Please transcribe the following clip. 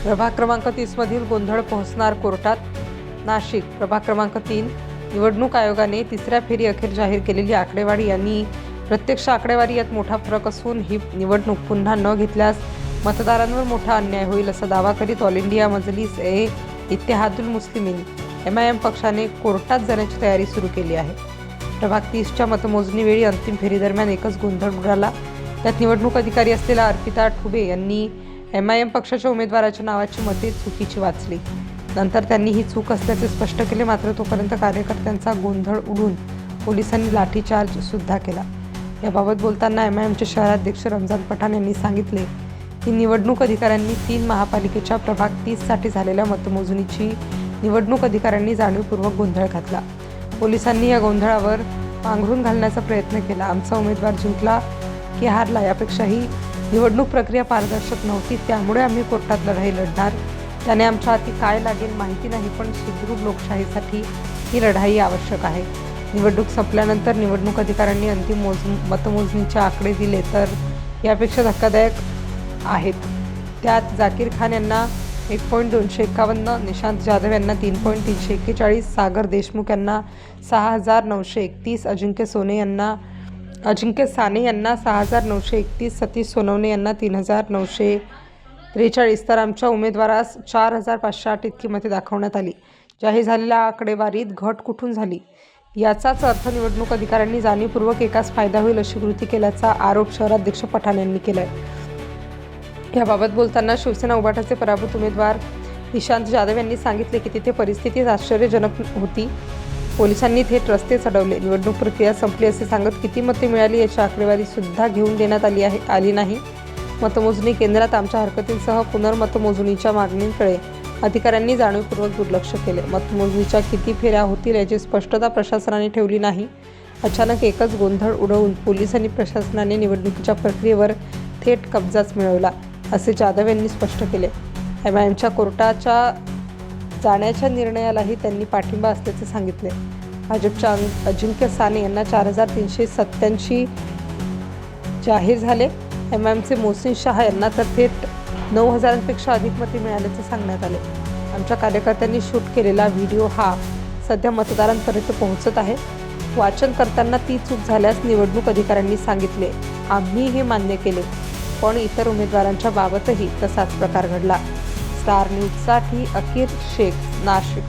प्रभाग क्रमांक 30 मधील गोंधळ पोहोचणार कोर्टात. नाशिक प्रभाग क्रमांक 3 निवडणूक आयोगाने तिसऱ्या फेरी अखेर जाहीर केलेली आकडेवारी आणि प्रत्यक्ष आकडेवारी यात मोठा फरक असून ही निवडणूक पुन्हा न घेतल्यास मतदारांवर मोठा अन्याय होईल असा दावा करीत ऑल इंडिया मजलिस ए इत्तेहादुल मुस्लिमीन MIM पक्षाने कोर्टात जाण्याची तयारी सुरू केली आहे. प्रभाग 30च्या मतमोजणीवेळी अंतिम फेरीदरम्यान एकच गोंधळ उडाला. त्यात निवडणूक अधिकारी असलेल्या अर्पिता ठुबे यांनी MIM पक्षाच्या उमेदवाराच्या नावाची मते चुकीची वाचली. नंतर त्यांनी ही चूक असल्याचे स्पष्ट केले. मात्र तोपर्यंत कार्यकर्त्यांचा गोंधळ उडून पोलिसांनी लाठीचार्ज सुद्धा केला. याबाबत बोलताना MIMचे शहराध्यक्ष रमजान पठाण यांनी सांगितले की निवडणूक अधिकाऱ्यांनी 3 महापालिकेच्या प्रभाग 30साठी झालेल्या मतमोजणीची निवडणूक अधिकाऱ्यांनी जाणीवपूर्वक गोंधळ घातला. पोलिसांनी या गोंधळावर पांघरून घालण्याचा प्रयत्न केला. आमचा उमेदवार जिंकला की हारला यापेक्षाही निवडणूक प्रक्रिया पारदर्शक नव्हती, त्यामुळे आम्ही कोर्टात लढाई लढणार. त्याने आमच्या हाती काय लागेल माहिती नाही, पण सुदृढ लोकशाहीसाठी ही लढाई आवश्यक आहे. निवडणूक संपल्यानंतर निवडणूक अधिकाऱ्यांनी अंतिम मतमोजणीचे आकडे दिले तर यापेक्षा धक्कादायक आहेत. त्यात जाकीर खान यांना 1.251, निशांत जाधव यांना 3.341, सागर देशमुख यांना 6,931, अजिंक्य साने यांना 6,931, सतीश सोनवणे यांना 3,943 तर आमच्या उमेदवारास 4,508 इतकी मते दाखवण्यात आली. जाहीर झालेल्या आकडेवारीत घट कुठून झाली याचाच अर्थ निवडणूक अधिकाऱ्यांनी जाणीवपूर्वक एकाच फायदा होईल अशी कृती केल्याचा आरोप शहराध्यक्ष पठाण यांनी केला आहे. याबाबत बोलताना शिवसेना उभाटाचे पराभूत उमेदवार निशांत जाधव यांनी सांगितले की तिथे परिस्थिती आश्चर्यजनक होती. पोलिसांनी थेट रस्ते चढवले. निवडणूक प्रक्रिया संपली असे सांगत किती मते मिळाली याची आकडेवारी सुद्धा घेऊन देण्यात आली नाही. मतमोजणी केंद्रात आमच्या हरकतींसह पुनर्मतमोजणीच्या मागणींकडे अधिकाऱ्यांनी जाणीवपूर्वक दुर्लक्ष केले. मतमोजणीच्या किती फेऱ्या होतील याची स्पष्टता प्रशासनाने ठेवली नाही. अचानक एकच गोंधळ उडवून पोलिसांनी प्रशासनाने निवडणुकीच्या प्रक्रियेवर थेट कब्जाच मिळवला असे जाधव यांनी स्पष्ट केले. MIMच्या कोर्टाच्या जाण्याच्या निर्णयालाही त्यांनी पाठिंबा असल्याचे सांगितले. भाजपच्या अजिंक्य साने यांना 4,387 जाहीर झाले. MIMचे मोहसिन शाह यांना तर थेट 9,000पेक्षा अधिक मते मिळाल्याचे सांगण्यात आले. आमच्या कार्यकर्त्यांनी शूट केलेला व्हिडिओ हा सध्या मतदारांपर्यंत पोहोचत आहे. वाचन करताना ती चूक झाल्यास निवडणूक अधिकाऱ्यांनी सांगितले, आम्ही हे मान्य केले, पण इतर उमेदवारांच्या बाबतही तसाच प्रकार घडला. स्टार न्यूजसाठी अकीर शेख, नाशिक.